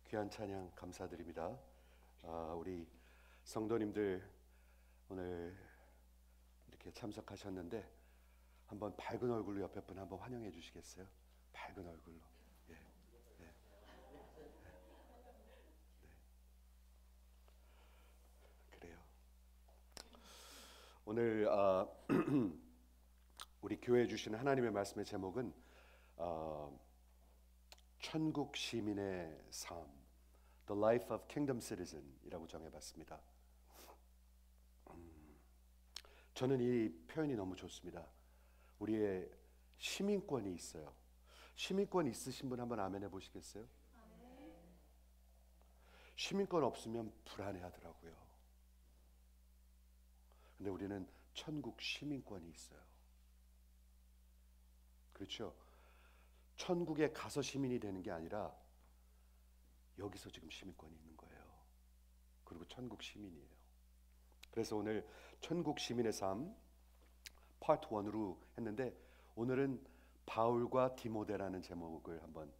귀한 찬양 감사드립니다. 우리 성도님들 오늘 이렇게 참석하셨는데 한번 밝은 얼굴로 옆에 분 한번 환영해 주시겠어요? 밝은 얼굴로. 예, 예, 네, 그래요. 오늘 우리 교회에 주신 하나님의 말씀의 제목은 천국 시민의 삶, The Life of Kingdom Citizen이라고 정해봤습니다. 저는 이 표현이 너무 좋습니다. 우리의 시민권이 있어요. 시민권 있으신 분 한번 아멘 해보시겠어요? 시민권 없으면 불안해하더라고요. 근데 우리는 천국 시민권이 있어요. 그렇죠? 천국에 가서 시민이 되는 게 아니라 여기서 지금 시민권이 있는 거예요. 그리고 천국 시민이에요. 그래서 오늘 천국 시민의 삶 파트 1으로 했는데 오늘은 바울과 디모데라는 제목을 한번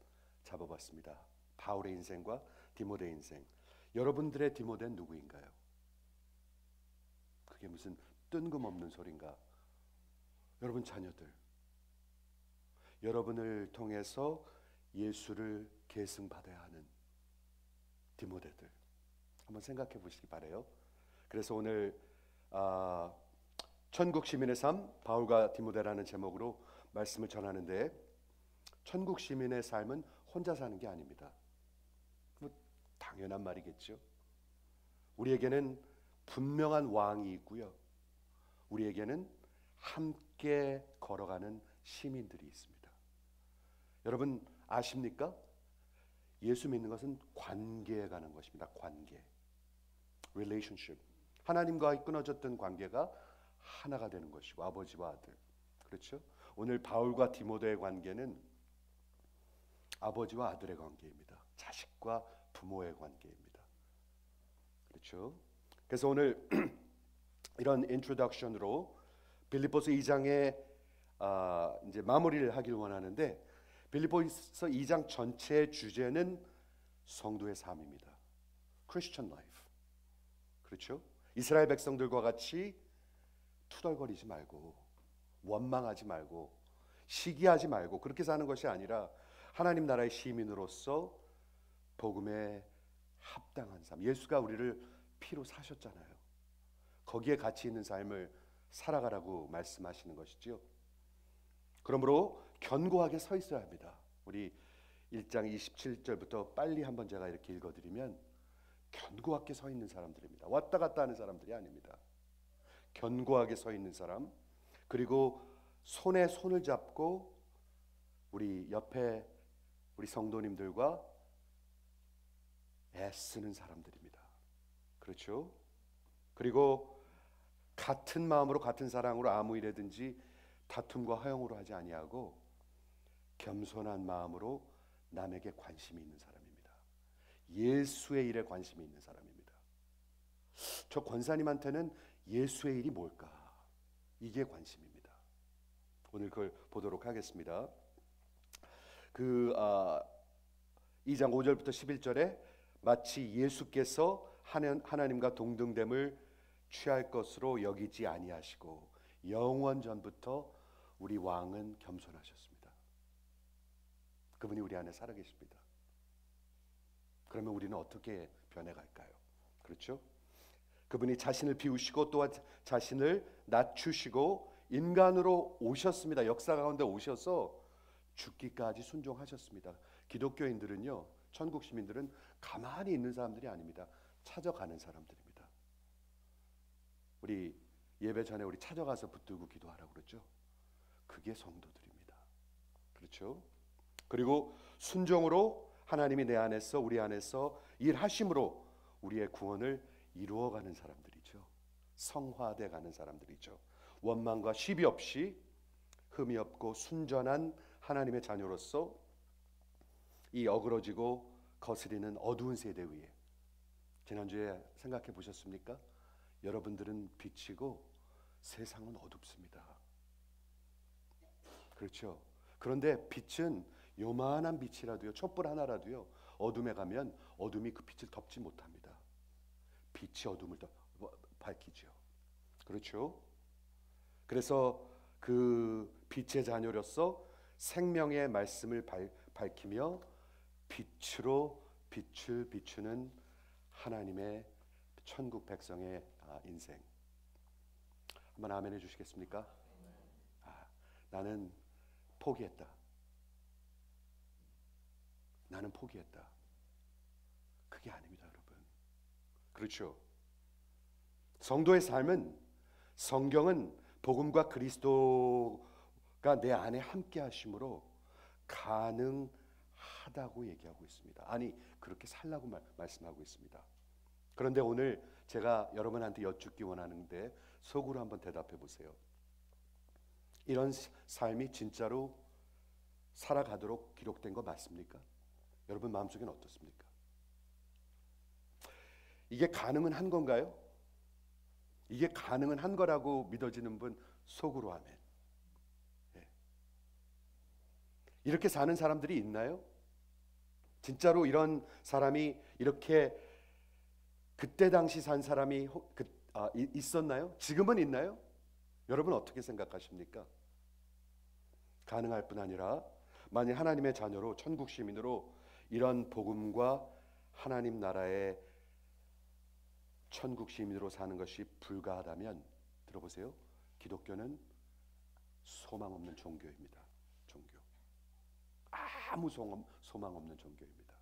잡아봤습니다. 바울의 인생과 디모데의 인생. 여러분들의 디모데는 누구인가요? 그게 무슨 뜬금없는 소린가? 여러분 자녀들, 여러분을 통해서 예수를 계승받아야 하는 디모데들 한번 생각해 보시기 바라요. 그래서 오늘 천국 시민의 삶 바울과 디모데라는 제목으로 말씀을 전하는데, 천국 시민의 삶은 혼자 사는 게 아닙니다. 뭐 당연한 말이겠죠. 우리에게는 분명한 왕이 있고요, 우리에게는 함께 걸어가는 시민들이 있습니다. 여러분 아십니까? 예수 믿는 것은 관계에 관한 것입니다. 관계, relationship. 하나님과 끊어졌던 관계가 하나가 되는 것이고, 아버지와 아들. 그렇죠? 오늘 바울과 디모데의 관계는 아버지와 아들의 관계입니다. 자식과 부모의 관계입니다. 그렇죠? 그래서 오늘 이런 인트로덕션으로 빌립보서 2장에 이제 마무리를 하길 원하는데, 빌립보서 2장 전체의 주제는 성도의 삶입니다. Christian life. 그렇죠? 이스라엘 백성들과 같이 투덜거리지 말고, 원망하지 말고, 시기하지 말고 그렇게 사는 것이 아니라 하나님 나라의 시민으로서 복음에 합당한 삶. 예수가 우리를 피로 사셨잖아요. 거기에 가치 있는 삶을 살아가라고 말씀하시는 것이죠. 그러므로 견고하게 서 있어야 합니다. 우리 1장 27절부터 빨리 한번 제가 이렇게 읽어드리면, 견고하게 서 있는 사람들입니다. 왔다 갔다 하는 사람들이 아닙니다. 견고하게 서 있는 사람, 그리고 손에 손을 잡고 우리 옆에 우리 성도님들과 애쓰는 사람들입니다. 그렇죠? 그리고 같은 마음으로 같은 사랑으로 아무 일에든지 다툼과 허용으로 하지 아니하고 겸손한 마음으로 남에게 관심이 있는 사람입니다. 예수의 일에 관심이 있는 사람입니다. 저 권사님한테는 예수의 일이 뭘까? 이게 관심입니다. 오늘 그걸 보도록 하겠습니다. 2장 5절부터 11절에 마치 예수께서 하나님과 동등됨을 취할 것으로 여기지 아니하시고 영원 전부터 우리 왕은 겸손하셨습니다. 그분이 우리 안에 살아계십니다. 그러면 우리는 어떻게 변해갈까요? 그렇죠? 그분이 자신을 비우시고 또한 자신을 낮추시고 인간으로 오셨습니다. 역사 가운데 오셔서 죽기까지 순종하셨습니다. 기독교인들은요, 천국 시민들은 가만히 있는 사람들이 아닙니다. 찾아가는 사람들입니다. 우리 예배 전에 우리 찾아가서 붙들고 기도하라고 그랬죠. 그게 성도들입니다. 그렇죠? 그리고 순종으로 하나님이 내 안에서 우리 안에서 일하심으로 우리의 구원을 이루어가는 사람들이죠. 성화돼 가는 사람들이죠. 원망과 시비 없이 흠이 없고 순전한 하나님의 자녀로서 이 어그러지고 거스리는 어두운 세대 위에, 지난주에 생각해 보셨습니까? 여러분들은 빛이고 세상은 어둡습니다. 그렇죠? 그런데 빛은 요만한 빛이라도요, 촛불 하나라도요 어둠에 가면 어둠이 그 빛을 덮지 못합니다. 빛이 어둠을 밝히죠. 그렇죠? 그래서 그 빛의 자녀로서 생명의 말씀을 밝히며 빛으로 빛을 비추는 하나님의 천국 백성의 인생. 한번 아멘 해주시겠습니까? 나는 포기했다. 나는 포기했다. 그게 아닙니다, 여러분. 그렇죠? 성도의 삶은, 성경은 복음과 그리스도가 내 안에 함께 하심으로 가능하다고 얘기하고 있습니다. 아니, 그렇게 살라고 말씀하고 있습니다. 그런데 오늘 제가 여러분한테 여쭙기 원하는데 속으로 한번 대답해 보세요. 이런 삶이 진짜로 살아가도록 기록된 거 맞습니까? 여러분 마음속에는 어떻습니까? 이게 가능은 한 건가요? 이게 가능은 한 거라고 믿어지는 분 속으로 아멘. 예. 이렇게 사는 사람들이 있나요? 진짜로 이런 사람이 이렇게 그때 당시 산 사람이 있었나요? 지금은 있나요? 여러분 어떻게 생각하십니까? 가능할 뿐 아니라 만일 하나님의 자녀로 천국 시민으로 이런 복음과 하나님 나라의 천국 시민으로 사는 것이 불가하다면 들어보세요. 기독교는 소망 없는 종교입니다. 종교. 아무 소망 없는 종교입니다.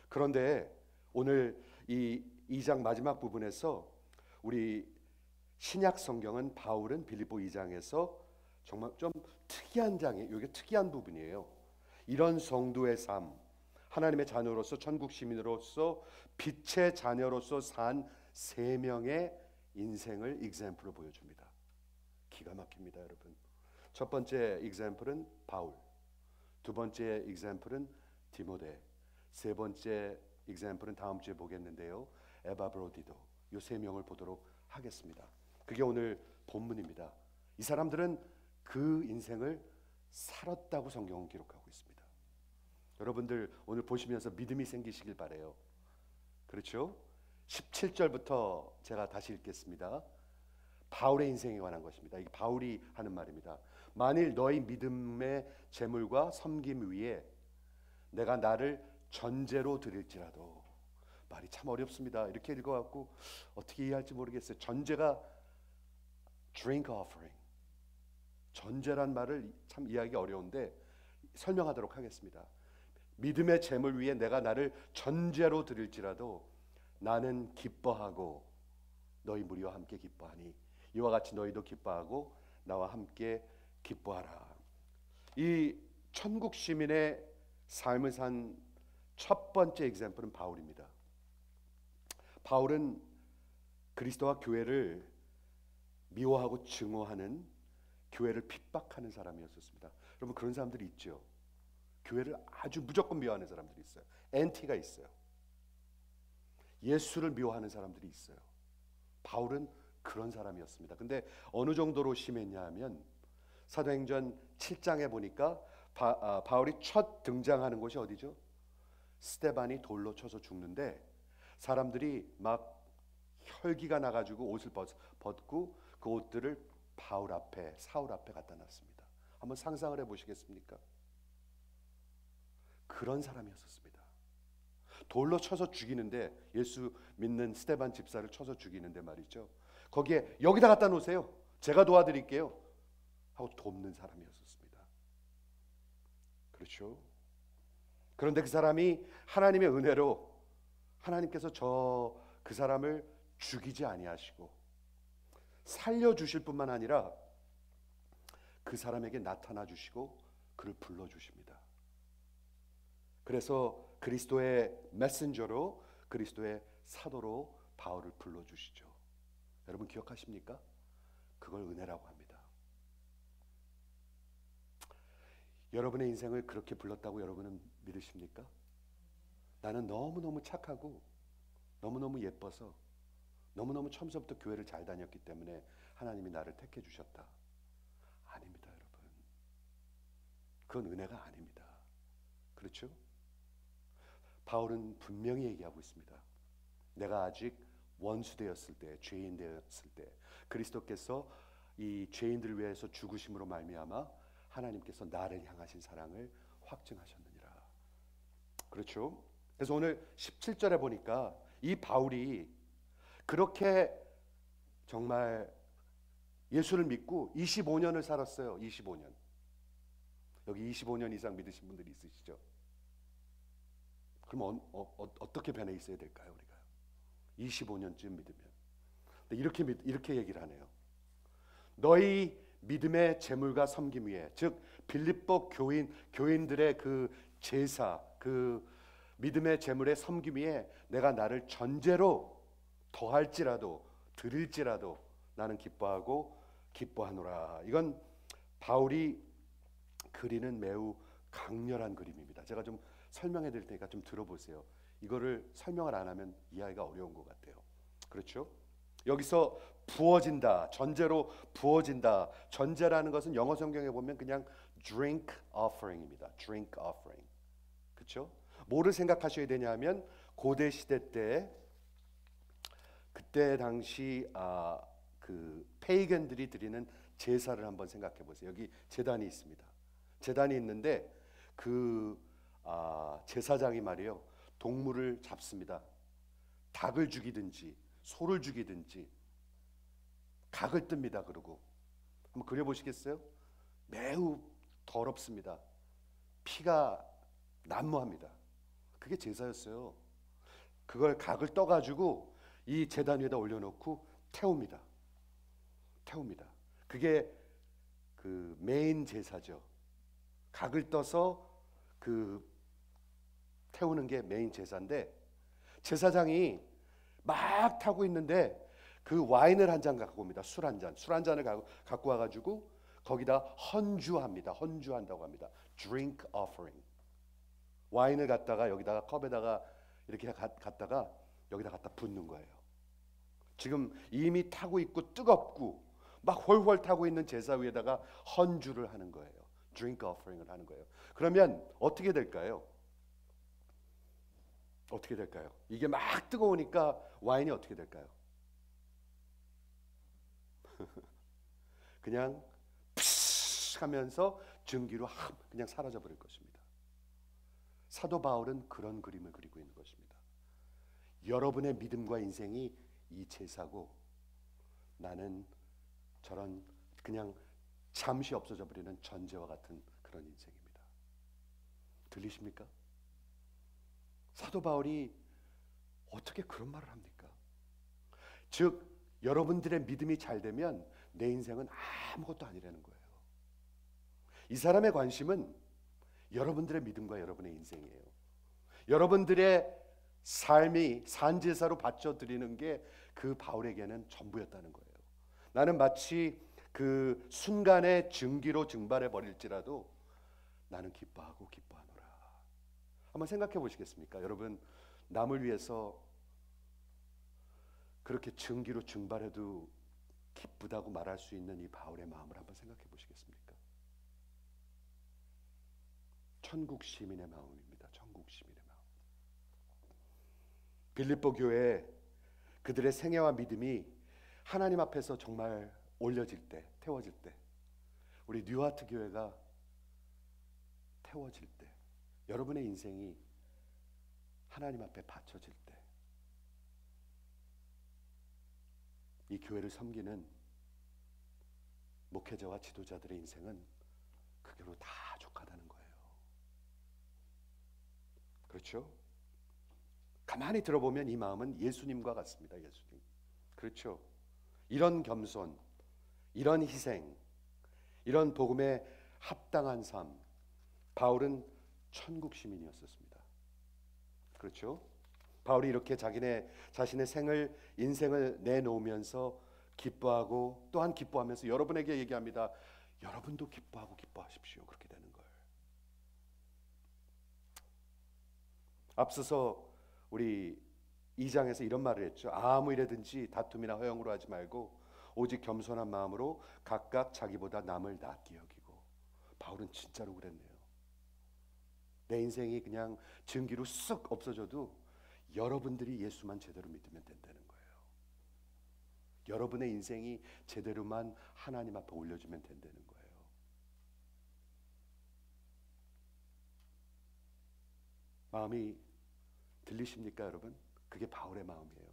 그런데 오늘 이 2장 마지막 부분에서 우리 신약 성경은 바울은 빌립보 2장에서 정말 좀 특이한 장이에요. 이게 특이한 부분이에요. 이런 성도의 삶, 하나님의 자녀로서 천국 시민으로서 빛의 자녀로서 산 세 명의 인생을 example로 보여줍니다. 기가 막힙니다, 여러분. 첫 번째 example은 바울, 두 번째 example은 디모데, 세 번째 example은 다음 주에 보겠는데요, 에바브로디도. 이 세 명을 보도록 하겠습니다. 그게 오늘 본문입니다. 이 사람들은 그 인생을 살았다고 성경은 기록하고 있습니다. 여러분들 오늘 보시면서 믿음이 생기시길 바래요. 그렇죠? 17절부터 제가 다시 읽겠습니다. 바울의 인생에 관한 것입니다. 이게 바울이 하는 말입니다. 만일 너희 믿음의 재물과 섬김 위에 내가 나를 전제로 드릴지라도. 말이 참 어렵습니다. 이렇게 읽어갖고 어떻게 이해할지 모르겠어요. 전제가 drink offering. 전제란 말을 참 이해하기 어려운데 설명하도록 하겠습니다. 믿음의 재물 위에 내가 나를 전제로 드릴지라도 나는 기뻐하고 너희 무리와 함께 기뻐하니 이와 같이 너희도 기뻐하고 나와 함께 기뻐하라. 이 천국 시민의 삶을 산 첫 번째 example은 바울입니다. 바울은 그리스도와 교회를 미워하고 증오하는, 교회를 핍박하는 사람이었습니다. 여러분 그런 사람들이 있죠. 교회를 아주 무조건 미워하는 사람들이 있어요. 엔티가 있어요. 예수를 미워하는 사람들이 있어요. 바울은 그런 사람이었습니다. 근데 어느 정도로 심했냐 하면 사도행전 7장에 보니까 바울이 첫 등장하는 곳이 어디죠? 스데반이 돌로 쳐서 죽는데 사람들이 막 혈기가 나가지고 옷을 벗고 그 옷들을 바울 앞에, 사울 앞에 갖다 놨습니다. 한번 상상을 해보시겠습니까? 그런 사람이었습니다. 돌로 쳐서 죽이는데, 예수 믿는 스데반 집사를 쳐서 죽이는데 말이죠, 거기에 여기다 갖다 놓으세요, 제가 도와드릴게요 하고 돕는 사람이었습니다. 그렇죠? 그런데 그 사람이 하나님의 은혜로 하나님께서 그 사람을 죽이지 아니하시고 살려주실 뿐만 아니라 그 사람에게 나타나 주시고 그를 불러주십니다. 그래서 그리스도의 메신저로, 그리스도의 사도로 바울을 불러주시죠. 여러분 기억하십니까? 그걸 은혜라고 합니다. 여러분의 인생을 그렇게 불렀다고 여러분은 믿으십니까? 나는 너무너무 착하고 너무너무 예뻐서 너무너무 처음부터 교회를 잘 다녔기 때문에 하나님이 나를 택해 주셨다. 아닙니다, 여러분. 그건 은혜가 아닙니다. 그렇죠? 바울은 분명히 얘기하고 있습니다. 내가 아직 원수 되었을 때, 죄인 되었을 때, 그리스도께서 이 죄인들을 위해서 죽으심으로 말미암아 하나님께서 나를 향하신 사랑을 확증하셨느니라. 그렇죠? 그래서 오늘 17절에 보니까 이 바울이 그렇게 정말 예수를 믿고 25년을 살았어요. 25년. 여기 25년 이상 믿으신 분들이 있으시죠? 그럼 어떻게 변해 있어야 될까요, 우리가? 25년쯤 믿으면. 근데 이렇게 얘기를 하네요. 너희 믿음의 재물과 섬김 위에, 즉 빌립보 교인들의 그 제사, 그 믿음의 재물의 섬김 위에 내가 나를 전제로 더할지라도 드릴지라도 나는 기뻐하노라. 이건 바울이 그리는 매우 강렬한 그림입니다. 제가 좀 설명해 드릴 테니까 좀 들어보세요. 이거를 설명을 안 하면 이해하기가 어려운 것 같아요. 그렇죠? 여기서 부어진다, 전제로 부어진다. 전제라는 것은 영어 성경에 보면 그냥 drink offering입니다. drink offering. 그렇죠? 뭐를 생각하셔야 되냐면 고대 시대 때 그때 당시 그 페이건들이 드리는 제사를 한번 생각해 보세요. 여기 제단이 있습니다. 제단이 있는데 그 제사장이 말이요, 동물을 잡습니다. 닭을 죽이든지 소를 죽이든지 각을 뜹니다. 그러고 한번 그려보시겠어요? 매우 더럽습니다. 피가 난무합니다. 그게 제사였어요. 그걸 각을 떠가지고 이 제단 위에다 올려놓고 태웁니다. 그게 그 메인 제사죠. 각을 떠서 그 태우는 게 메인 제사인데, 제사장이 막 타고 있는데 그 와인을 한 잔 갖고 옵니다. 술 한 잔을 갖고 와가지고 거기다 헌주한다고 합니다. drink offering. 와인을 갖다가 여기다가 컵에다가 이렇게 갖다가 여기다 갖다 붓는 거예요. 지금 이미 타고 있고 뜨겁고 막 훨훨 타고 있는 제사 위에다가 헌주를 하는 거예요. drink offering을 하는 거예요. 그러면 어떻게 될까요? 이게 막 뜨거우니까 와인이 어떻게 될까요? 그냥 푸쉬 하면서 증기로 그냥 사라져 버릴 것입니다. 사도 바울은 그런 그림을 그리고 있는 것입니다. 여러분의 믿음과 인생이 이 제사고 나는 저런 그냥 잠시 없어져 버리는 전제와 같은 그런 인생입니다. 들리십니까? 사도 바울이 어떻게 그런 말을 합니까? 즉 여러분들의 믿음이 잘 되면 내 인생은 아무것도 아니라는 거예요. 이 사람의 관심은 여러분들의 믿음과 여러분의 인생이에요. 여러분들의 삶이 산제사로 바쳐드리는 게 그 바울에게는 전부였다는 거예요. 나는 마치 그 순간의 증기로 증발해 버릴지라도 나는 기뻐하노라. 한번 생각해 보시겠습니까? 여러분, 남을 위해서 그렇게 증기로 증발해도 기쁘다고 말할 수 있는 이 바울의 마음을 한번 생각해 보시겠습니까? 천국 시민의 마음입니다. 천국 시민의 마음. 빌립보 교회 그들의 생애와 믿음이 하나님 앞에서 정말 올려질 때, 태워질 때, 우리 뉴하트 교회가 태워질 때, 여러분의 인생이 하나님 앞에 바쳐질 때, 이 교회를 섬기는 목회자와 지도자들의 인생은 그게로 다 족하다는 거예요. 그렇죠? 가만히 들어보면 이 마음은 예수님과 같습니다. 예수님. 그렇죠? 이런 겸손, 이런 희생, 이런 복음에 합당한 삶, 바울은 천국 시민이었습니다. 그렇죠? 바울이 이렇게 자신의 인생을 내놓으면서 기뻐하고 또한 기뻐하면서 여러분에게 얘기합니다. 여러분도 기뻐하고 기뻐하십시오. 그렇게 되는 걸. 앞서서 우리 2장에서 이런 말을 했죠. 아무 일에든지 다툼이나 허영으로 하지 말고 오직 겸손한 마음으로 각각 자기보다 남을 낫게 여기고. 바울은 진짜로 그랬네요. 내 인생이 그냥 증기로 쓱 없어져도 여러분들이 예수만 제대로 믿으면 된다는 거예요. 여러분의 인생이 제대로만 하나님 앞에 올려주면 된다는 거예요. 마음이 들리십니까, 여러분? 그게 바울의 마음이에요.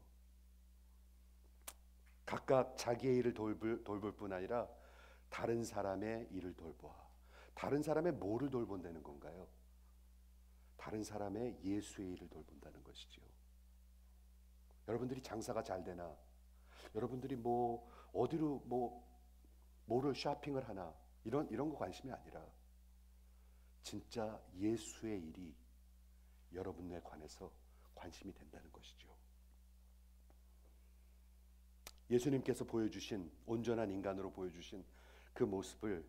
각각 자기의 일을 돌볼 뿐 아니라 다른 사람의 일을 돌보아. 다른 사람의 뭐를 돌본다는 건가요? 다른 사람의 예수의 일을 돌본다는 것이지요. 여러분들이 장사가 잘 되나, 여러분들이 뭐 어디로 뭐를 쇼핑을 하나, 이런 거 관심이 아니라 진짜 예수의 일이 여러분에 관해서 관심이 된다는 것이죠. 예수님께서 보여주신, 온전한 인간으로 보여주신 그 모습을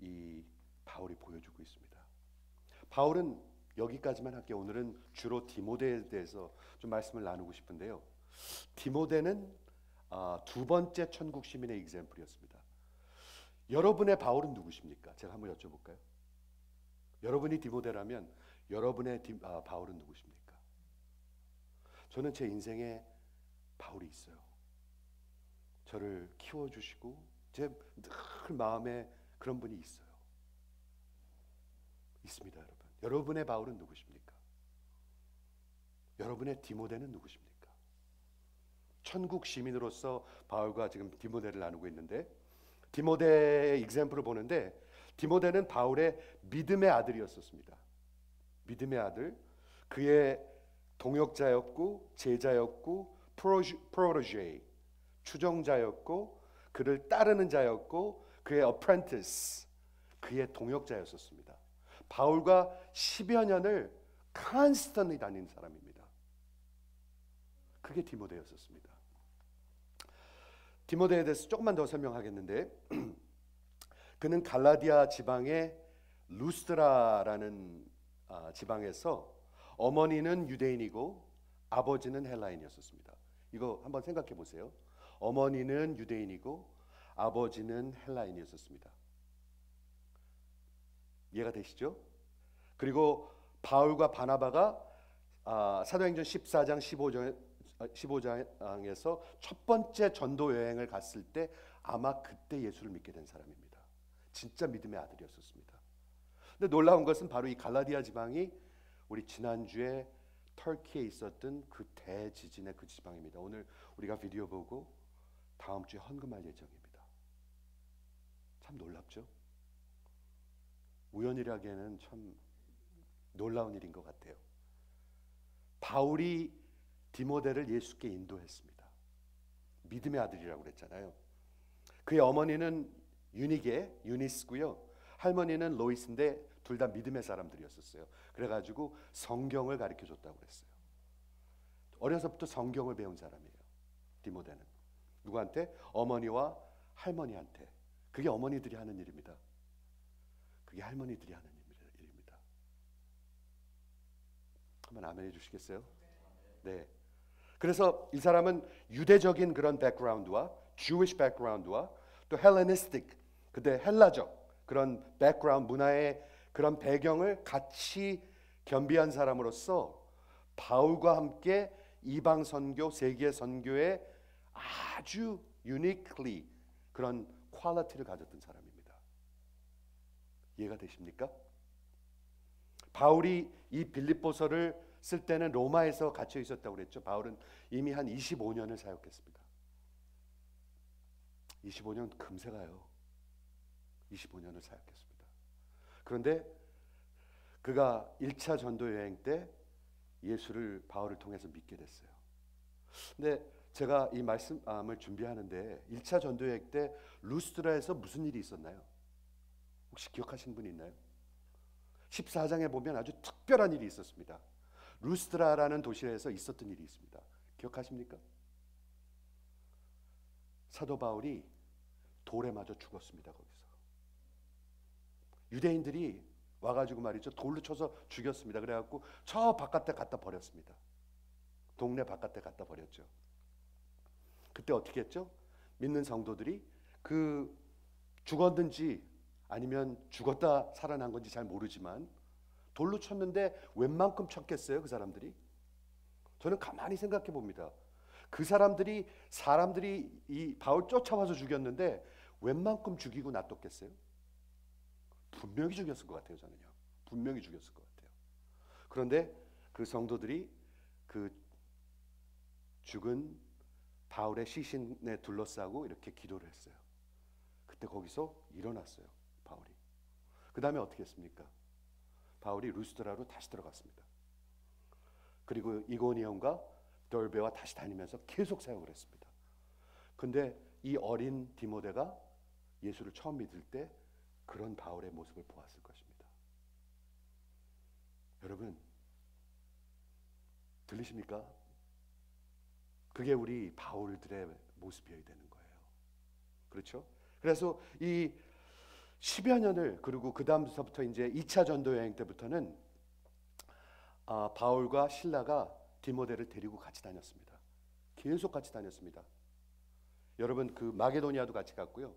이 바울이 보여주고 있습니다. 바울은 여기까지만 할게요. 오늘은 주로 디모데에 대해서 좀 말씀을 나누고 싶은데요. 디모데는 두 번째 천국 시민의 example이었습니다. 여러분의 바울은 누구십니까? 제가 한번 여쭤볼까요? 여러분이 디모데라면 여러분의 바울은 누구십니까? 저는 제 인생에 바울이 있어요. 저를 키워주시고 제 늘 마음에 그런 분이 있어요. 있습니다, 여러분. 여러분의 바울은 누구십니까? 여러분의 디모데는 누구십니까? 천국 시민으로서 바울과 지금 디모데를 나누고 있는데, 디모데의 example을 보는데, 디모데는 바울의 믿음의 아들이었었습니다. 믿음의 아들, 그의 동역자였고 제자였고 프로토제, 추종자였고 그를 따르는 자였고 그의 apprentice, 그의 동역자였었습니다. 바울과 10여 년을 constantly 다닌 사람입니다. 그게 디모데였었습니다. 디모데에 대해서 조금만 더 설명하겠는데, 그는 갈라디아 지방의 루스드라라는 지방에서 어머니는 유대인이고 아버지는 헬라인이었습니다. 이거 한번 생각해 보세요. 어머니는 유대인이고 아버지는 헬라인이었습니다. 이해가 되시죠? 그리고 바울과 바나바가 사도행전 14장 15장에서 첫 번째 전도 여행을 갔을 때 아마 그때 예수를 믿게 된 사람입니다. 진짜 믿음의 아들이었습니다. 근데 놀라운 것은 바로 이 갈라디아 지방이 우리 지난주에 터키에 있었던 그 대지진의 그 지방입니다. 오늘 우리가 비디오 보고 다음 주에 헌금할 예정입니다. 참 놀랍죠? 우연이라기에는 참 놀라운 일인 것 같아요. 바울이 디모데를 예수께 인도했습니다. 믿음의 아들이라고 그랬잖아요. 그의 어머니는 유니스고요. 할머니는 로이스인데 둘 다 믿음의 사람들이었었어요. 그래가지고 성경을 가르쳐 줬다고 그랬어요. 어려서부터 성경을 배운 사람이에요, 디모데는. 누구한테? 어머니와 할머니한테. 그게 어머니들이 하는 일입니다. 그게 할머니들이 하는 일입니다. 한번 아멘 해주시겠어요? 네. 그래서 이 사람은 유대적인 그런 백그라운드와 Jewish 백그라운드와 또 헬레니스틱, 그때 헬라적 그런 백그라운드, 문화의 그런 배경을 같이 겸비한 사람으로서 바울과 함께 이방 선교, 세계 선교에 아주 유니클리 그런 퀄리티를 가졌던 사람입니다. 이해가 되십니까? 바울이 이 빌립보서를 쓸 때는 로마에서 갇혀 있었다고 그랬죠. 바울은 이미 한 25년을 사역했습니다. 25년 금세 가요. 25년을 사역했습니다. 그런데 그가 1차 전도 여행 때 예수를 바울을 통해서 믿게 됐어요. 근데 제가 이 말씀을 준비하는데 1차 전도 여행 때 루스드라에서 무슨 일이 있었나요? 혹시 기억하시는 분 있나요? 14장에 보면 아주 특별한 일이 있었습니다. 루스드라라는 도시에서 있었던 일이 있습니다. 기억하십니까? 사도 바울이 돌에 맞아 죽었습니다. 거기서 유대인들이 와가지고 말이죠, 돌로 쳐서 죽였습니다. 그래갖고 저 바깥에 갖다 버렸습니다. 동네 바깥에 갖다 버렸죠. 그때 어떻게 했죠? 믿는 성도들이 죽었는지 아니면 죽었다 살아난 건지 잘 모르지만 돌로 쳤는데 웬만큼 쳤겠어요, 그 사람들이? 저는 가만히 생각해 봅니다. 그 사람들이 이 바울 쫓아와서 죽였는데 웬만큼 죽이고 놔뒀겠어요? 분명히 죽였을 것 같아요, 저는요. 분명히 죽였을 것 같아요. 그런데 그 성도들이 그 죽은 바울의 시신에 둘러싸고 이렇게 기도를 했어요. 그때 거기서 일어났어요, 바울이. 그 다음에 어떻게 했습니까? 바울이 루스드라로 다시 들어갔습니다. 그리고 이고니온과 돌베와 다시 다니면서 계속 사역을 했습니다. 근데 이 어린 디모데가 예수를 처음 믿을 때 그런 바울의 모습을 보았을 것입니다. 여러분, 들리십니까? 그게 우리 바울들의 모습이어야 되는 거예요. 그렇죠? 그래서 이 10여 년을, 그리고 그 다음서부터 이제 2차 전도 여행 때부터는 바울과 실라가 디모데를 데리고 같이 다녔습니다. 계속 같이 다녔습니다. 여러분, 그 마게도니아도 같이 갔고요.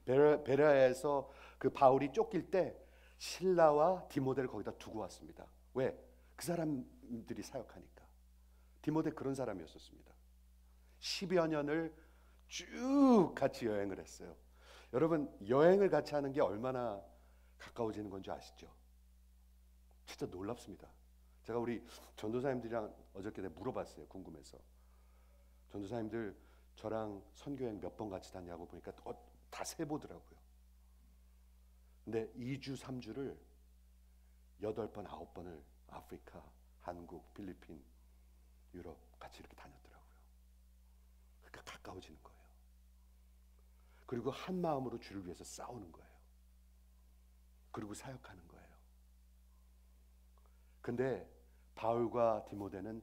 베레아에서 그 바울이 쫓길 때 실라와 디모데를 거기다 두고 왔습니다. 왜? 그 사람들이 사역하니까. 디모데 그런 사람이었었습니다. 10여 년을 쭉 같이 여행을 했어요. 여러분, 여행을 같이 하는 게 얼마나 가까워지는 건지 아시죠? 진짜 놀랍습니다. 제가 우리 전도사님들이랑 어저께 물어봤어요. 궁금해서. 전도사님들 저랑 선교여행 몇 번 같이 다냐고 보니까 다 세보더라고요. 근데 2주 3주를 8번 9번을 아프리카, 한국, 필리핀, 유럽 같이 이렇게 다녔더라고요. 그러니까 가까워지는 거예요. 그리고 한 마음으로 주를 위해서 싸우는 거예요. 그리고 사역하는 거예요. 근데 바울과 디모데는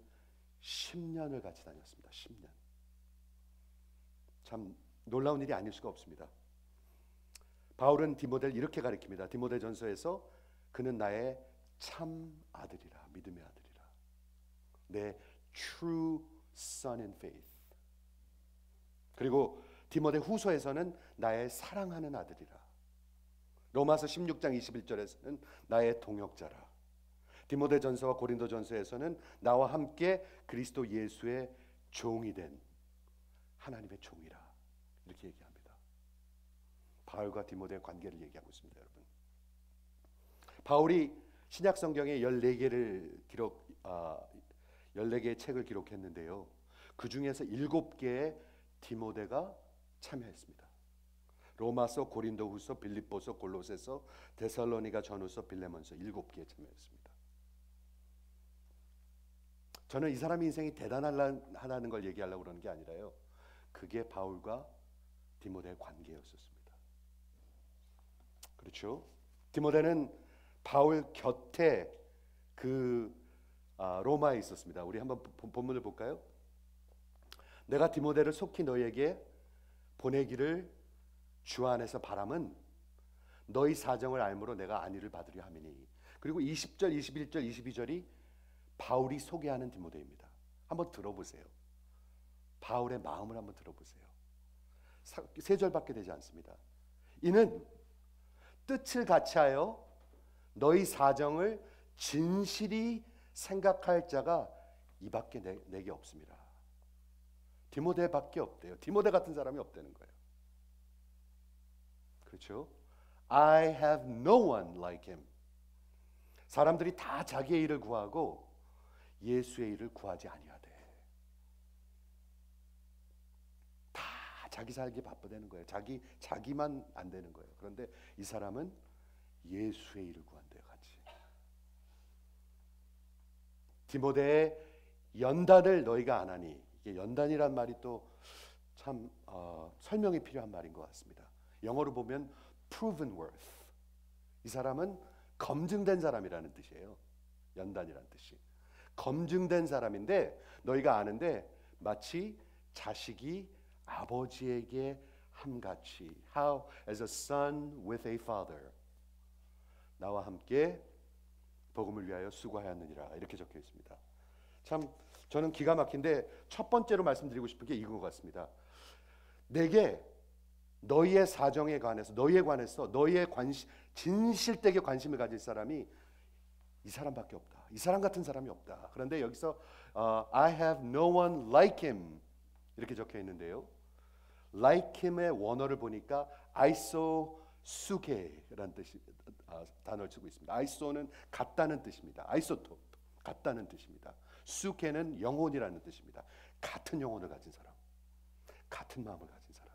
10년을 같이 다녔습니다. 10년. 참 놀라운 일이 아닐 수가 없습니다. 바울은 디모데를 이렇게 가리킵니다. 디모데전서에서 그는 나의 참 아들이라, 믿음의 아들이라, 내 true son in faith. 그리고 디모데 후서에서는 나의 사랑하는 아들이라, 로마서 16장 21절에서는 나의 동역자라, 디모데전서와 고린도전서에서는 나와 함께 그리스도 예수의 종이 된 하나님의 종이라, 이렇게 얘기합니다. 바울과 디모데의 관계를 얘기하고 있습니다, 여러분. 바울이 신약 성경에 14개의 책을 기록했는데요. 그 중에서 7개의 디모데가 참여했습니다. 로마서, 고린도후서, 빌립보서, 골로새서, 데살로니가 전후서, 빌레몬서 7개에 참여했습니다. 저는 이 사람의 인생이 대단하다는 걸 얘기하려고 그러는 게 아니라요, 그게 바울과 디모데의 관계였었습니다. 그렇죠? 디모데는 바울 곁에 로마에 있었습니다. 우리 한번 본문을 볼까요? 내가 디모데를 속히 너희에게 보내기를 주 안에서 바람은 너희 사정을 알므로 내가 안위를 받으려 함이니. 그리고 20절, 21절, 22절이 바울이 소개하는 디모데입니다. 한번 들어보세요. 바울의 마음을 한번 들어보세요. 3절밖에 되지 않습니다. 이는 뜻을 같이하여 너희 사정을 진실이 생각할 자가 이밖에 내게 없습니다. 디모데밖에 없대요. 디모데 같은 사람이 없다는 거예요. 그렇죠? I have no one like him. 사람들이 다 자기의 일을 구하고 예수의 일을 구하지 아니하되. 다 자기 살기 바쁘다는 거예요. 자기만 안 되는 거예요. 그런데 이 사람은 예수의 일을 구한대요, 같이. 디모데의 연단을 너희가 안 하니. 이게 연단이란 말이 또 참 설명이 필요한 말인 것 같습니다. 영어로 보면 proven worth. 이 사람은 검증된 사람이라는 뜻이에요. 연단이라는 뜻이. 검증된 사람인데 너희가 아는데 마치 자식이 아버지에게 함같이 How as a son with a father. 나와 함께 복음을 위하여 수고하였느니라, 이렇게 적혀 있습니다. 참 저는 기가 막힌데 첫 번째로 말씀드리고 싶은 게 이건 것 같습니다. 내게 너희의 사정에 관해서 너희의 진실되게 관심을 가질 사람이 이 사람밖에 없다. 이 사람 같은 사람이 없다. 그런데 여기서 I have no one like him 이렇게 적혀 있는데요. like him의 원어를 보니까 아이소수케라는 뜻이 단어를 쓰고 있습니다. 아이소는 같다는 뜻입니다. 아이소토 같다는 뜻입니다. 수케는 영혼이라는 뜻입니다. 같은 영혼을 가진 사람, 같은 마음을 가진 사람.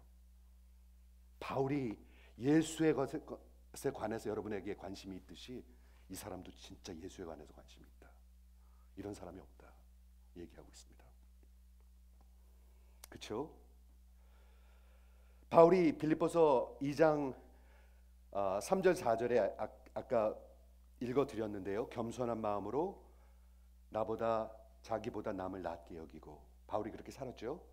바울이 예수의 것에 관해서 여러분에게 관심이 있듯이 이 사람도 진짜 예수에 관해서 관심이 있다. 이런 사람이 없다 얘기하고 있습니다. 그렇죠? 바울이 빌립보서 2장 3절 4절에 아까 읽어드렸는데요. 겸손한 마음으로 자기보다 남을 낮게 여기고, 바울이 그렇게 살았죠.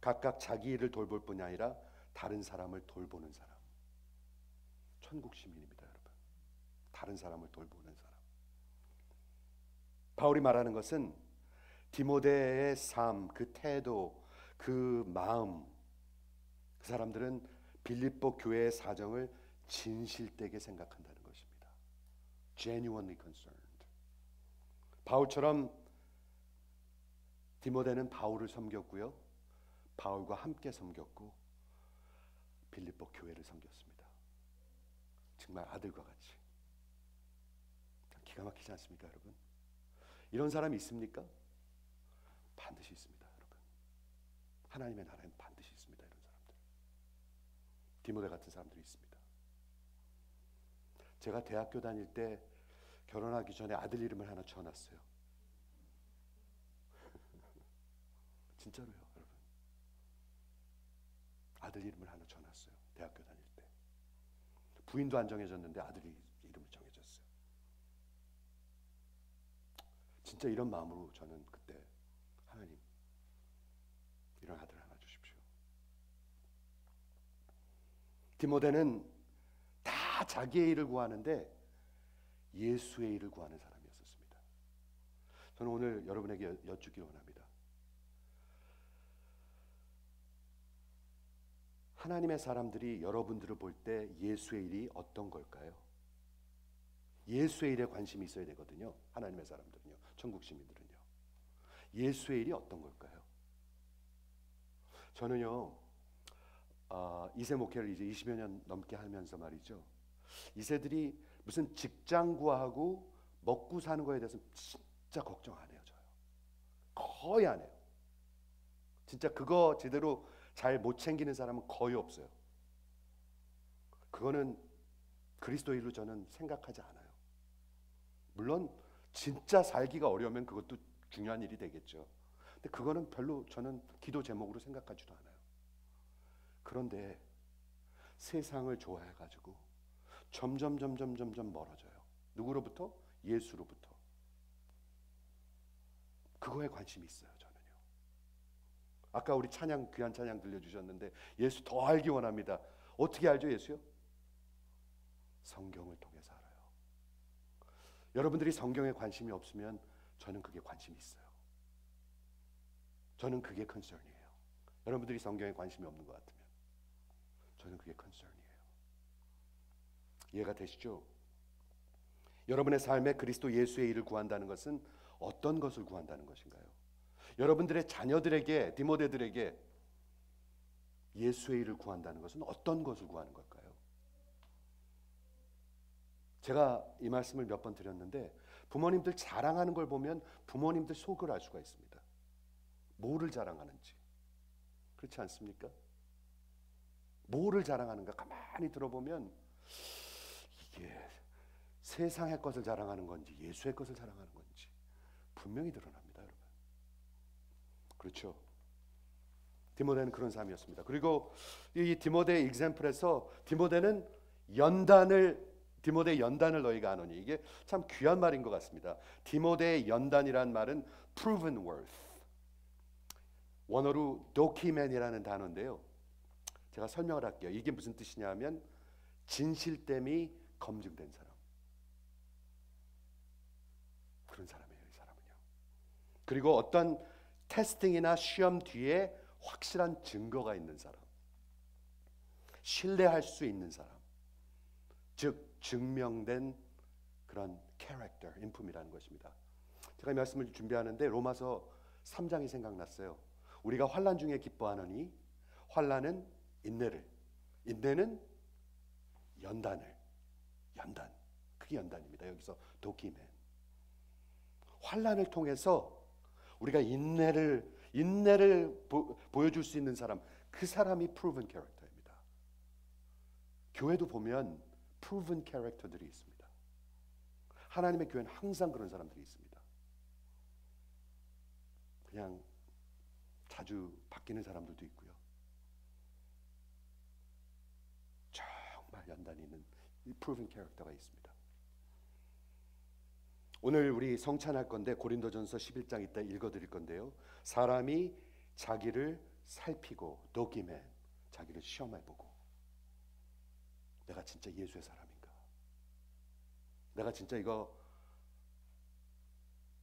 각각 자기 일을 돌볼 뿐이 아니라 다른 사람을 돌보는 사람. 천국 시민입니다, 여러분. 다른 사람을 돌보는 사람. 바울이 말하는 것은 디모데의 삶, 그 태도, 그 마음, 그 사람들은 빌립보 교회의 사정을 진실되게 생각한다는 것입니다. Genuinely concerned. 바울처럼 디모데는 바울을 섬겼고요, 바울과 함께 섬겼고 빌립보 교회를 섬겼습니다. 정말 아들과 같이. 기가 막히지 않습니까, 여러분? 이런 사람이 있습니까? 반드시 있습니다, 여러분. 하나님의 나라엔 반드시 있습니다. 이런 사람들. 디모데 같은 사람들이 있습니다. 제가 대학교 다닐 때 결혼하기 전에 아들 이름을 하나 지어놨어요. 진짜로요, 여러분. 아들 이름을 하나 지어놨어요. 대학교 다닐 때. 부인도 안 정해졌는데 아들이 이름을 정해졌어요. 진짜 이런 마음으로 저는 그때 하나님, 이런 아들 하나 주십시오. 디모데는 다 자기의 일을 구하는데 예수의 일을 구하는 사람이었습니다. 저는 오늘 여러분에게 여쭙기 원합니다. 하나님의 사람들이 여러분들을 볼 때 예수의 일이 어떤 걸까요? 예수의 일에 관심이 있어야 되거든요. 하나님의 사람들은요, 천국 시민들은요. 예수의 일이 어떤 걸까요? 저는요, 2세 목회를 이제 20여 년 넘게 하면서 말이죠, 2세들이 무슨 직장 구하고 먹고 사는 거에 대해서 진짜 걱정 안 해요. 저요. 거의 안 해요. 진짜 그거 제대로 잘 못 챙기는 사람은 거의 없어요. 그거는 그리스도인으로 저는 생각하지 않아요. 물론 진짜 살기가 어려우면 그것도 중요한 일이 되겠죠. 근데 그거는 별로 저는 기도 제목으로 생각하지도 않아요. 그런데 세상을 좋아해가지고 점점 멀어져요. 누구로부터? 예수로부터. 그거에 관심이 있어요, 저는요. 아까 우리 찬양, 귀한 찬양 들려주셨는데 예수 더 알기 원합니다. 어떻게 알죠, 예수요? 성경을 통해서 알아요. 여러분들이 성경에 관심이 없으면 저는 그게 관심이 있어요. 저는 그게 컨설이에요. 여러분들이 성경에 관심이 없는 것 같으면 저는 그게 컨설이에요. 이해가 되시죠? 여러분의 삶에 그리스도 예수의 일을 구한다는 것은 어떤 것을 구한다는 것인가요? 여러분들의 자녀들에게, 디모데들에게 예수의 일을 구한다는 것은 어떤 것을 구하는 걸까요? 제가 이 말씀을 몇 번 드렸는데, 부모님들 자랑하는 걸 보면 부모님들 속을 알 수가 있습니다. 뭐를 자랑하는지. 그렇지 않습니까? 뭐를 자랑하는가 가만히 들어보면 이게 세상의 것을 자랑하는 건지 예수의 것을 자랑하는 건지 분명히 드러납니다, 여러분. 그렇죠? 디모데는 그런 사람이었습니다. 그리고 이 디모데의 example에서 디모데의 연단을 너희가 아노니, 이게 참 귀한 말인 것 같습니다. 디모데의 연단이란 말은 proven worth, 원어로 document이라는 단어인데요. 제가 설명을 할게요. 이게 무슨 뜻이냐면 진실됨이 검증된 사람, 그런 사람이에요, 이 사람은요. 그리고 어떤 테스팅이나 시험 뒤에 확실한 증거가 있는 사람, 신뢰할 수 있는 사람, 즉 증명된 그런 character, 인품이라는 것입니다. 제가 이 말씀을 준비하는데 로마서 3장이 생각났어요. 우리가 환난 중에 기뻐하노니 환난은 인내를, 인내는 연단, 그게 연단입니다. 여기서 도키맨. 환난을 통해서 우리가 인내를 보여줄 수 있는 사람, 그 사람이 proven character입니다. 교회도 보면 proven character들이 있습니다. 하나님의 교회는 항상 그런 사람들이 있습니다. 그냥 자주 바뀌는 사람들도 있고요. 정말 연단이 있는 proven character가 있습니다. 오늘 우리 성찬할 건데 고린도전서 11장 이따 읽어드릴 건데요. 사람이 자기를 살피고 도기맨, 자기를 시험해보고 내가 진짜 예수의 사람인가? 내가 진짜 이거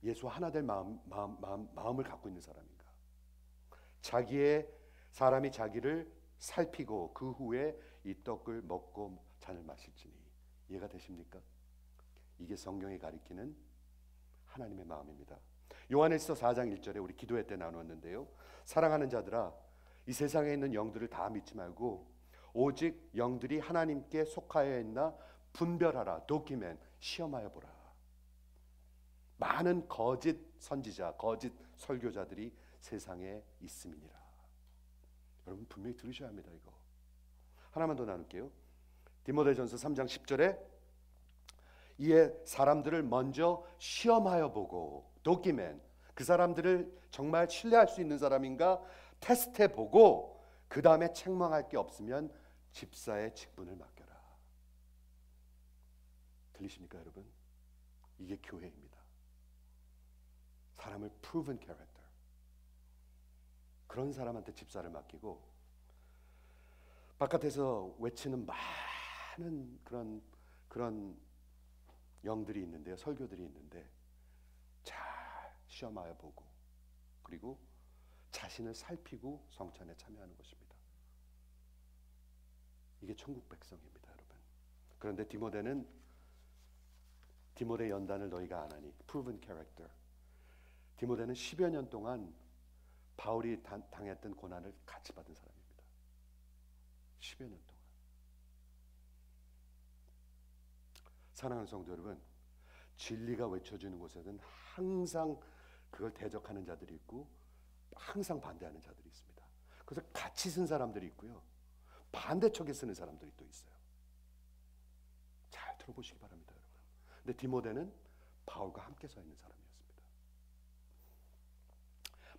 예수와 하나 될 마음을 갖고 있는 사람인가? 사람이 자기를 살피고 그 후에 이 떡을 먹고 잔을 마실지니. 이해가 되십니까? 이게 성경이 가리키는 하나님의 마음입니다. 요한일서 4장 1절에 우리 기도회 때 나누었는데요. 사랑하는 자들아, 이 세상에 있는 영들을 다 믿지 말고 오직 영들이 하나님께 속하여 있나 분별하라. 도키맨, 시험하여 보라. 많은 거짓 선지자, 거짓 설교자들이 세상에 있음이니라. 여러분 분명히 들으셔야 합니다. 이거 하나만 더 나눌게요. 디모데전서 3장 10절에 이에 사람들을 먼저 시험하여 보고 도끼맨, 그 사람들을 정말 신뢰할 수 있는 사람인가 테스트해 보고 그 다음에 책망할 게 없으면 집사의 직분을 맡겨라. 들리십니까 여러분? 이게 교회입니다. 사람을 proven character, 그런 사람한테 집사를 맡기고 바깥에서 외치는 많은 그런 영들이 있는데요, 설교들이 있는데 잘 시험하여 보고 그리고 자신을 살피고 성찬에 참여하는 것입니다. 이게 천국 백성입니다, 여러분. 그런데 디모데 연단을 너희가 안 하니 proven character. 디모데는 10여 년 동안 바울이 당했던 고난을 같이 받은 사람입니다. 10여 년 동안. 사랑하는 성도 여러분, 진리가 외쳐지는 곳에는 항상 그걸 대적하는 자들이 있고 항상 반대하는 자들이 있습니다. 그래서 같이 쓴 사람들이 있고요, 반대쪽에 쓰는 사람들이 또 있어요. 잘 들어보시기 바랍니다, 여러분. 근데 디모데는 바울과 함께 서 있는 사람이었습니다.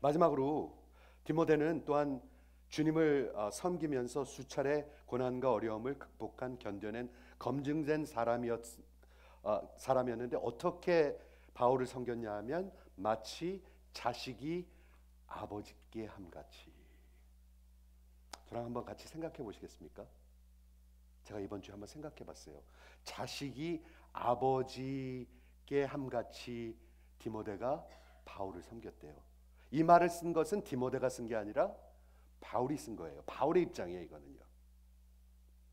마지막으로 디모데는 또한 주님을 섬기면서 수차례 고난과 어려움을 극복한 견뎌낸 검증된 사람이었는데 어떻게 바울을 섬겼냐 하면 마치 자식이 아버지께 함같이. 저랑 한번 같이 생각해 보시겠습니까? 제가 이번 주에 한번 생각해 봤어요. 자식이 아버지께 함같이 디모데가 바울을 섬겼대요. 이 말을 쓴 것은 디모데가 쓴 게 아니라 바울이 쓴 거예요. 바울의 입장이에요, 이거는요.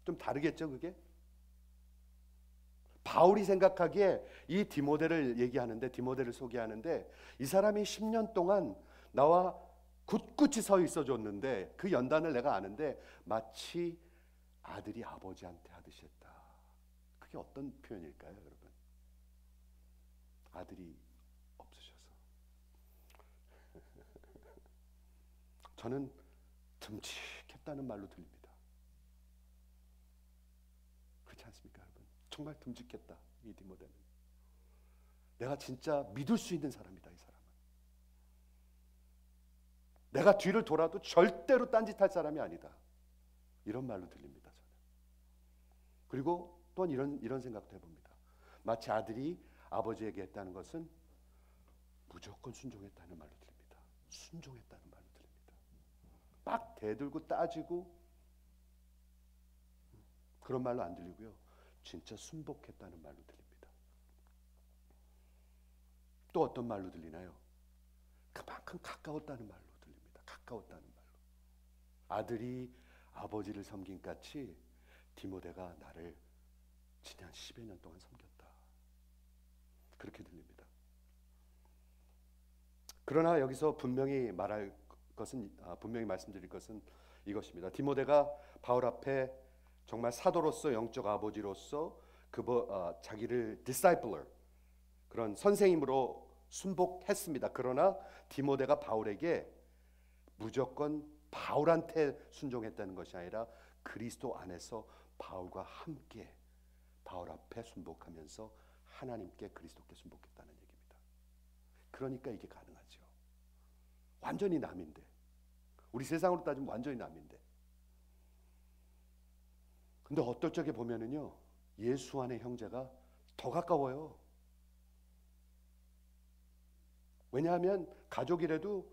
좀 다르겠죠, 그게? 바울이 생각하기에 이 디모데를 얘기하는데, 디모데를 소개하는데, 이 사람이 10년 동안 나와 굳굳이 서 있어 줬는데 그 연단을 내가 아는데 마치 아들이 아버지한테 하듯이 했다. 그게 어떤 표현일까요, 여러분? 아들이 없으셔서. 저는 듬직했다는 말로 들립니다. 그렇지 않습니까, 여러분? 정말 듬직했다, 이 디모데는. 내가 진짜 믿을 수 있는 사람이다, 이 사람은. 내가 뒤를 돌아도 절대로 딴짓할 사람이 아니다, 이런 말로 들립니다, 저는. 그리고 또 이런 생각도 해봅니다. 마치 아들이 아버지에게 했다는 것은 무조건 순종했다는 말로 들립니다. 순종했다는 말로 들립니다. 막 대들고 따지고 그런 말로 안 들리고요, 진짜 순복했다는 말로 들립니다. 또 어떤 말로 들리나요? 그만큼 가까웠다는 말로 들립니다. 가까웠다는 말로. 아들이 아버지를 섬긴 같이 디모데가 나를 지난 10여 년 동안 섬겼다. 그렇게 들립니다. 그러나 여기서 분명히 말할 것은 분명히 말씀드릴 것은 이것입니다. 디모데가 바울 앞에 정말 사도로서 영적 아버지로서 자기를 discipler, 그런 선생님으로 순복했습니다. 그러나 디모데가 바울에게 무조건 바울한테 순종했다는 것이 아니라 그리스도 안에서 바울과 함께 바울 앞에 순복하면서 하나님께 그리스도께 순복했다는 얘기입니다. 그러니까 이게 가능하죠. 완전히 남인데, 우리 세상으로 따지면 완전히 남인데, 근데 어떨 적에 보면은요, 예수 안의 형제가 더 가까워요. 왜냐하면 가족이라도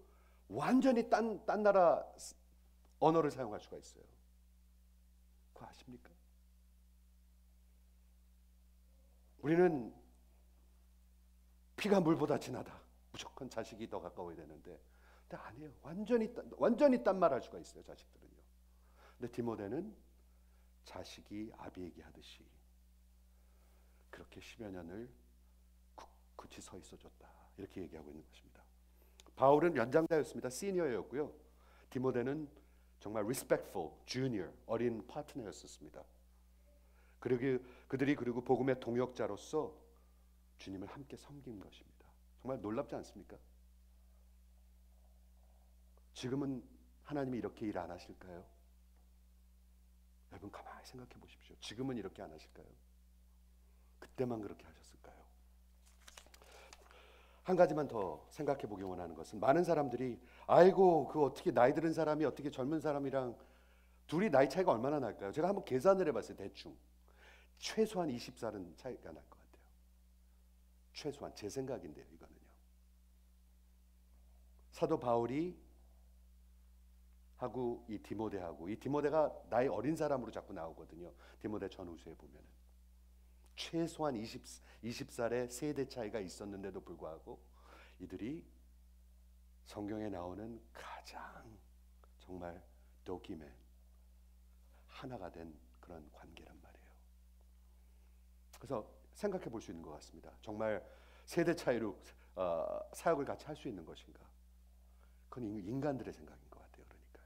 완전히 딴 나라 언어를 사용할 수가 있어요. 그거 아십니까? 우리는 피가 물보다 진하다. 무조건 자식이 더 가까워야 되는데, 근데 아니에요. 완전히 딴 말 할 수가 있어요, 자식들은요. 근데 디모데는 자식이 아비에게 하듯이 그렇게 10여 년을 굳이 서 있어줬다. 이렇게 얘기하고 있는 것입니다. 바울은 연장자였습니다. 시니어였고요. 디모데는 정말 respectful, junior, 어린 파트너였었습니다. 그들이 복음의 동역자로서 주님을 함께 섬긴 것입니다. 정말 놀랍지 않습니까? 지금은 하나님이 이렇게 일 안 하실까요? 여러분 가만히 생각해 보십시오. 지금은 이렇게 안 하실까요? 그때만 그렇게 하셨을까요? 한 가지만 더 생각해 보기 원하는 것은, 많은 사람들이 아이고 그 어떻게 나이 들은 사람이 어떻게 젊은 사람이랑 둘이 나이 차이가 얼마나 날까요? 제가 한번 계산을 해봤어요. 대충 최소한 20살은 차이가 날 것 같아요. 최소한, 제 생각인데요. 이거는요, 사도 바울이 하고 이 디모데가 나이 어린 사람으로 자꾸 나오거든요. 디모데 전후서에 보면은 최소한 20살의 세대 차이가 있었는데도 불구하고 이들이 성경에 나오는 가장 정말 도기맨, 하나가 된 그런 관계란 말이에요. 그래서 생각해 볼 수 있는 것 같습니다. 정말 세대 차이로 사역을 같이 할 수 있는 것인가? 그건 인간들의 생각인 것 같아요. 그러니까요.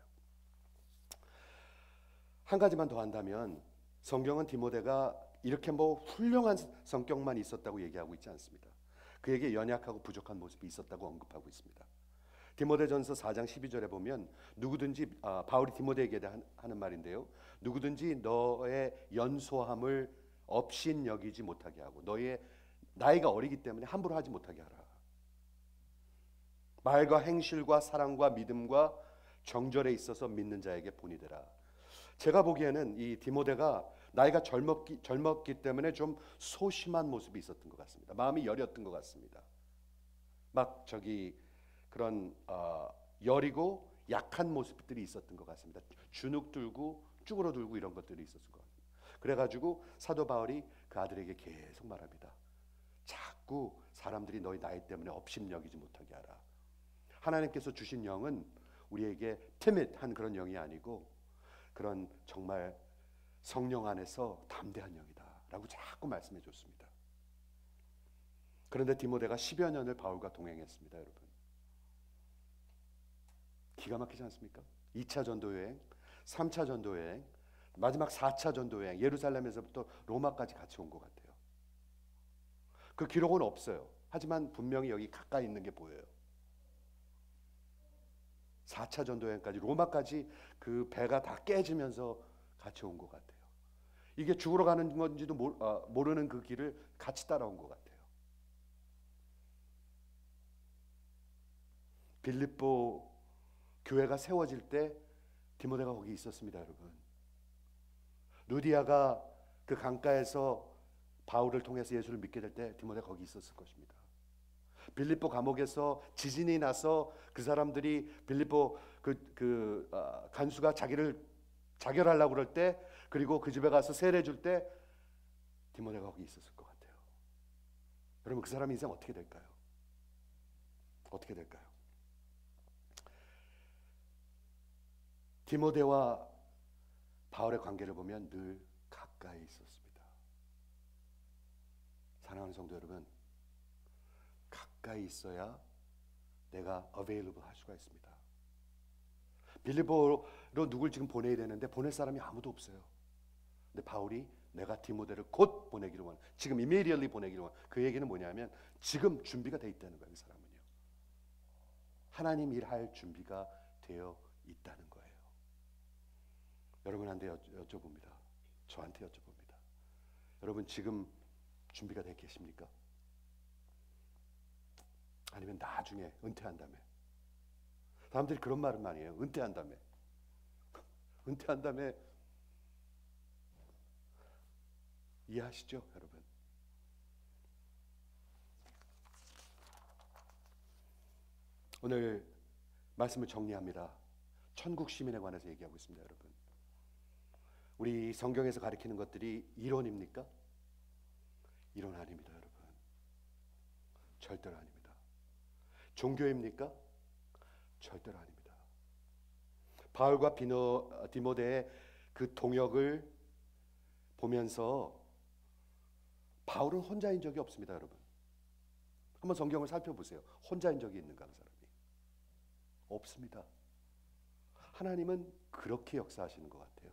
한 가지만 더 한다면, 성경은 디모데가 이렇게 훌륭한 성격만 있었다고 얘기하고 있지 않습니다. 그에게 연약하고 부족한 모습이 있었다고 언급하고 있습니다. 디모데전서 4장 12절에 보면 누구든지 바울이 디모데에게 하는 말인데요, 누구든지 너의 연소함을 업신 여기지 못하게 하고 너의 나이가 어리기 때문에 함부로 하지 못하게 하라. 말과 행실과 사랑과 믿음과 정절에 있어서 믿는 자에게 본이 되라. 제가 보기에는 이 디모데가 나이가 젊었기 때문에 좀 소심한 모습이 있었던 것 같습니다. 마음이 여렸던 것 같습니다. 막 그런 여리고 약한 모습들이 있었던 것 같습니다. 주눅 들고 쭈그러들고 이런 것들이 있었을 것 같습니다. 그래가지고 사도 바울이 그 아들에게 계속 말합니다. 자꾸 사람들이 너희 나이 때문에 업신여기지 못하게 하라. 하나님께서 주신 영은 우리에게 timid한 그런 영이 아니고 그런 정말 성령 안에서 담대한 영이다 라고 자꾸 말씀해 줬습니다. 그런데 디모데가 10여 년을 바울과 동행했습니다. 여러분, 기가 막히지 않습니까? 2차 전도여행, 3차 전도여행, 마지막 4차 전도여행, 예루살렘에서부터 로마까지 같이 온 것 같아요. 그 기록은 없어요. 하지만 분명히 여기 가까이 있는 게 보여요. 4차 전도여행까지, 로마까지 그 배가 다 깨지면서 같이 온 것 같아요. 이게 죽으러 가는 건지도 모르는 그 길을 같이 따라온 것 같아요. 빌립보 교회가 세워질 때 디모데가 거기 있었습니다. 여러분, 루디아가 그 강가에서 바울을 통해서 예수를 믿게 될 때 디모데가 거기 있었을 것입니다. 빌립보 감옥에서 지진이 나서 그 사람들이 빌립보 간수가 자기를 자결하려고 그럴 때, 그리고 그 집에 가서 세례 줄 때 디모데가 거기 있었을 것 같아요. 여러분, 그 사람 인생 어떻게 될까요? 어떻게 될까요? 디모데와 바울의 관계를 보면 늘 가까이 있었습니다. 사랑하는 성도 여러분, 가까이 있어야 내가 available 할 수가 있습니다. 빌립보로 누굴 지금 보내야 되는데 보낼 사람이 아무도 없어요. 근데 바울이 내가 디모데를 곧 보내기로 원, 지금 immediately 보내기로 원. 그 얘기는 뭐냐면 지금 준비가 돼 있다는 거예요. 그 사람은요. 하나님 일할 준비가 되어 있다는 거예요. 여러분한테 여쭤봅니다. 저한테 여쭤봅니다. 여러분 지금 준비가 되어 계십니까? 아니면 나중에 은퇴한 다음에? 사람들이 그런 말은 많이 해요. 은퇴한 다음에. 은퇴한 다음에 이해하시죠, 여러분? 오늘 말씀을 정리합니다. 천국 시민에 관해서 얘기하고 있습니다, 여러분. 우리 성경에서 가리키는 것들이 이론입니까? 이론 아닙니다, 여러분. 절대로 아닙니다. 종교입니까? 절대로 아닙니다. 바울과 디모데의 그 동역을 보면서 바울은 혼자인 적이 없습니다, 여러분. 한번 성경을 살펴보세요. 혼자인 적이 있는가, 그 사람이? 없습니다. 하나님은 그렇게 역사하시는 것 같아요.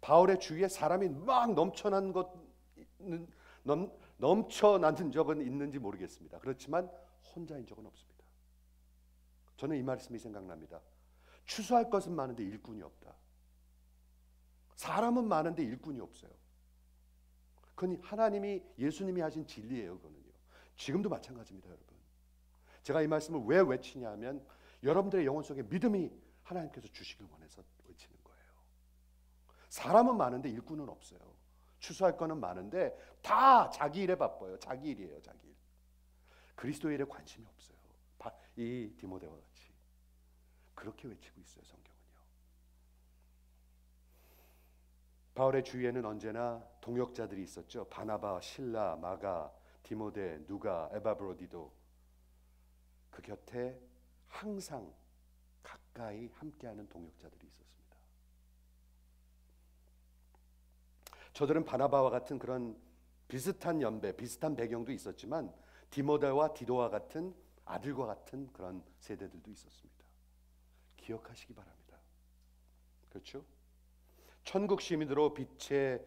바울의 주위에 사람이 막 넘쳐나는 적은 있는지 모르겠습니다. 그렇지만 혼자인 적은 없습니다. 저는 이 말씀이 생각납니다. 추수할 것은 많은데 일꾼이 없다. 사람은 많은데 일꾼이 없어요. 그건 하나님이, 예수님이 하신 진리예요. 그거는요. 지금도 마찬가지입니다, 여러분. 제가 이 말씀을 왜 외치냐 하면 여러분들의 영혼 속에 믿음이 하나님께서 주시길 원해서 외치는 거예요. 사람은 많은데 일꾼은 없어요. 추수할 거는 많은데 다 자기 일에 바빠요. 자기 일이에요, 자기 일. 그리스도 일에 관심이 없어요. 이 디모데와 같이 그렇게 외치고 있어요, 성경은요. 바울의 주위에는 언제나 동역자들이 있었죠. 바나바, 실라, 마가, 디모데, 누가, 에바브로디도. 그 곁에 항상 가까이 함께하는 동역자들이 있었습니다. 저들은 바나바와 같은 그런 비슷한 연배, 비슷한 배경도 있었지만 디모데와 디도와 같은 아들과 같은 그런 세대들도 있었습니다. 기억하시기 바랍니다. 그렇죠? 천국 시민으로 빛의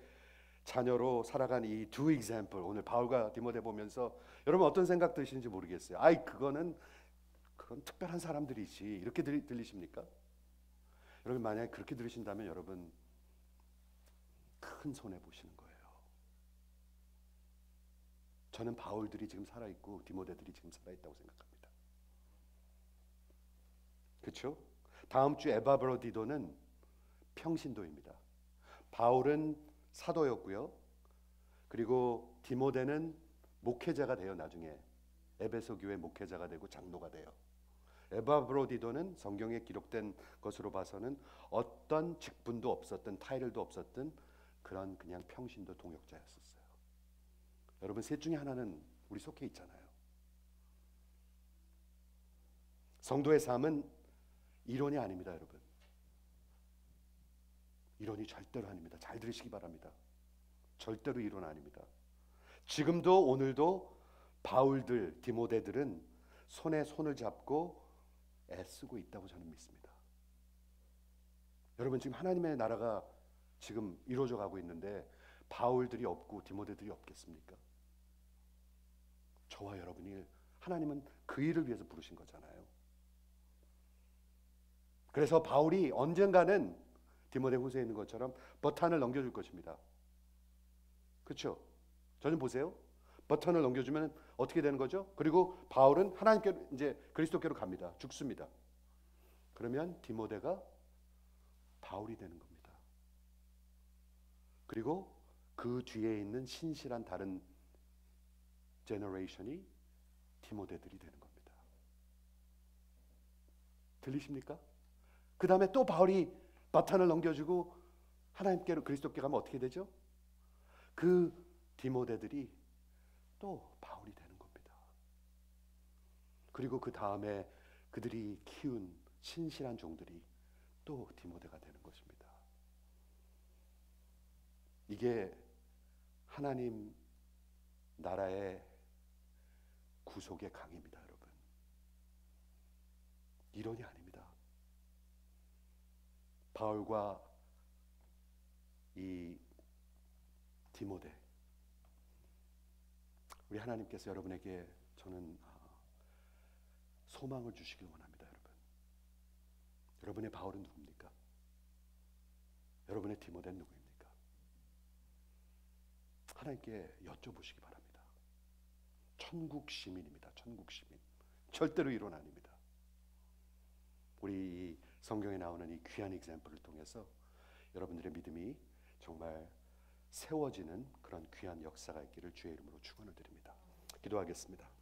자녀로 살아간 이 두 example, 오늘 바울과 디모데 보면서 여러분 어떤 생각 드시는지 모르겠어요. 아이 그거는 그런 특별한 사람들이지, 이렇게 들리십니까? 여러분 만약에 그렇게 들으신다면 여러분 큰 손해 보시는 거예요. 저는 바울들이 지금 살아있고 디모데들이 지금 살아있다고 생각합니다. 그렇죠? 다음 주 에바브로디도는 평신도입니다. 바울은 사도였고요. 그리고 디모데는 목회자가 돼요. 나중에 에베소 교회 목회자가 되고 장로가 돼요. 에바브로디도는 성경에 기록된 것으로 봐서는 어떤 직분도 없었던, 타이틀도 없었던 그런 그냥 평신도 동역자였었어요. 여러분 셋 중에 하나는 우리 속해 있잖아요. 성도의 삶은 이론이 아닙니다, 여러분. 이론이 절대로 아닙니다. 잘 들으시기 바랍니다. 절대로 이론 아닙니다. 지금도 오늘도 바울들, 디모데들은 손에 손을 잡고 애쓰고 있다고 저는 믿습니다. 여러분 지금 하나님의 나라가 지금 이루어져 가고 있는데 바울들이 없고 디모데들이 없겠습니까? 저와 여러분이, 하나님은 그 일을 위해서 부르신 거잖아요. 그래서 바울이 언젠가는 디모데 후서에 있는 것처럼 버튼을 넘겨줄 것입니다. 그렇죠? 저 좀 보세요. 버튼을 넘겨주면 어떻게 되는 거죠? 그리고 바울은 하나님께로, 이제 그리스도께로 갑니다. 죽습니다. 그러면 디모데가 바울이 되는 겁니다. 그리고 그 뒤에 있는 신실한 다른 제너레이션이 디모데들이 되는 겁니다. 들리십니까? 그 다음에 또 바울이 바톤을 넘겨주고 하나님께로, 그리스도께 가면 어떻게 되죠? 그 디모데들이 또 바울이 되는 겁니다. 그리고 그 다음에 그들이 키운 신실한 종들이 또 디모데가 되는 것입니다. 이게 하나님 나라의 구속의 강입니다, 여러분. 이론이 아닙니다. 바울과 이 디모데, 우리 하나님께서 여러분에게 저는 소망을 주시길 원합니다, 여러분. 여러분의 바울은 누굽니까? 여러분의 디모데는 누구입니까? 하나님께 여쭤보시기 바랍니다. 천국 시민입니다. 천국 시민. 절대로 이론 아닙니다. 우리 이 성경에 나오는 이 귀한 example을 통해서 여러분들의 믿음이 정말 세워지는 그런 귀한 역사가 있기를 주의 이름으로 축원을 드립니다. 기도하겠습니다.